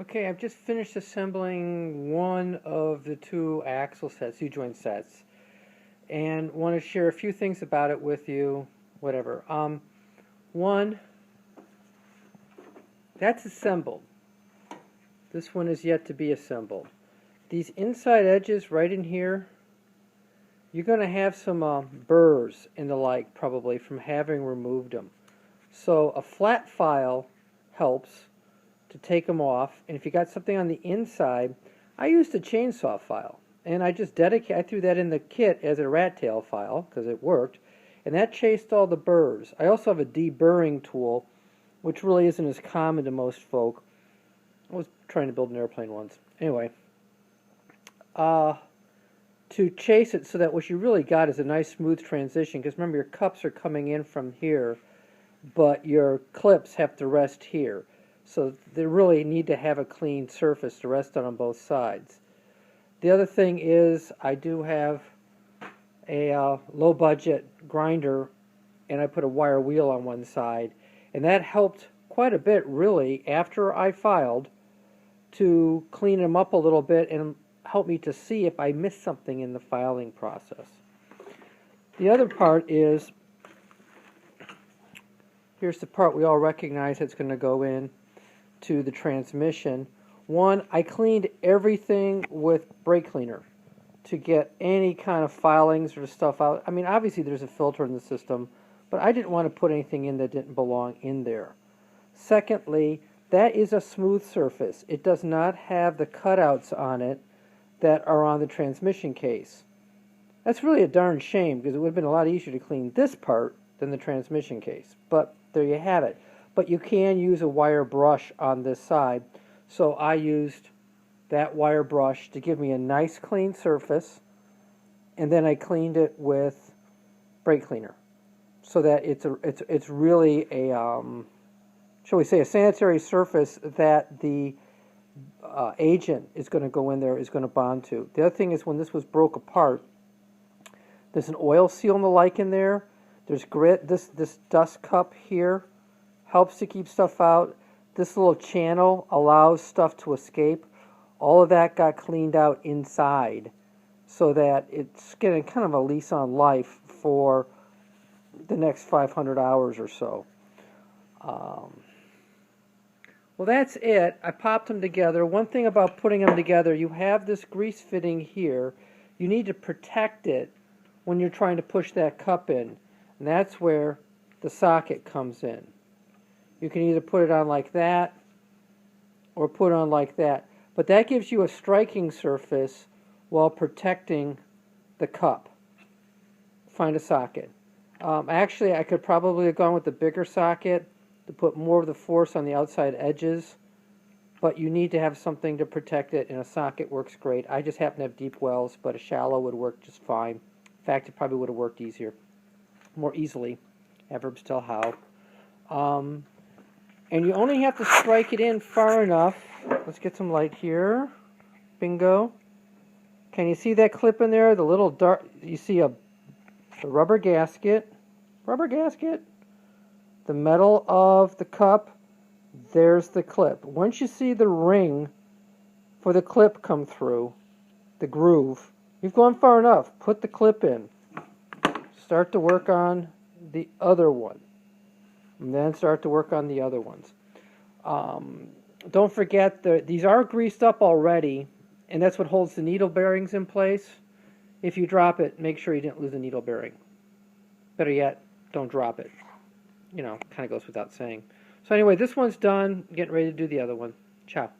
Okay, I've just finished assembling one of the two axle sets, U-joint sets, and want to share a few things about it with you, whatever. One, that's assembled. This one is yet to be assembled. These inside edges right in here, you're going to have some burrs and the like probably from having removed them. So a flat file helps to take them off, and if you got something on the inside, I used a chainsaw file, and I threw that in the kit as a rat tail file because it worked, and that chased all the burrs. I also have a deburring tool, which really isn't as common to most folk. I was trying to build an airplane once. Anyway, to chase it so that what you really got is a nice smooth transition, because remember your cups are coming in from here, but your clips have to rest here. So they really need to have a clean surface to rest on both sides. The other thing is I do have a low budget grinder, and I put a wire wheel on one side, and that helped quite a bit really after I filed to clean them up a little bit and help me to see if I missed something in the filing process. The other part is, here's the part we all recognize that's going to go in to the transmission. One, I cleaned everything with brake cleaner to get any kind of filings or stuff out. I mean, obviously there's a filter in the system, but I didn't want to put anything in that didn't belong in there. Secondly, that is a smooth surface. It does not have the cutouts on it that are on the transmission case. That's really a darn shame, because it would have been a lot easier to clean this part than the transmission case. But there you have it. But you can use a wire brush on this side. So I used that wire brush to give me a nice clean surface, and then I cleaned it with brake cleaner, so that it's really a shall we say a sanitary surface that the agent is going to go in there, is going to bond to. The other thing is, when this was broke apart, there's an oil seal and the like in there. There's grit. This dust cup here helps to keep stuff out. This little channel allows stuff to escape. All of that got cleaned out inside, so that it's getting kind of a lease on life for the next 500 hours or so. Well, that's it. I popped them together. One thing about putting them together, you have this grease fitting here. You need to protect it when you're trying to push that cup in, and that's where the socket comes in. You can either put it on like that or put it on like that, but that gives you a striking surface while protecting the cup. Find a socket. Actually, I could probably have gone with the bigger socket to put more of the force on the outside edges, but you need to have something to protect it, and a socket works great. I just happen to have deep wells, but a shallow would work just fine. In fact, it probably would have worked more easily. Adverbs tell how. And you only have to strike it in far enough. Let's get some light here. Bingo. Can you see that clip in there? The little dart. You see a rubber gasket. Rubber gasket. The metal of the cup. There's the clip. Once you see the ring for the clip come through, the groove, you've gone far enough. Put the clip in. Start to work on the other one. And then start to work on the other ones. Don't forget, these are greased up already, and that's what holds the needle bearings in place. If you drop it, make sure you didn't lose a needle bearing. Better yet, don't drop it. You know, kind of goes without saying. So anyway, this one's done. Getting ready to do the other one. Ciao.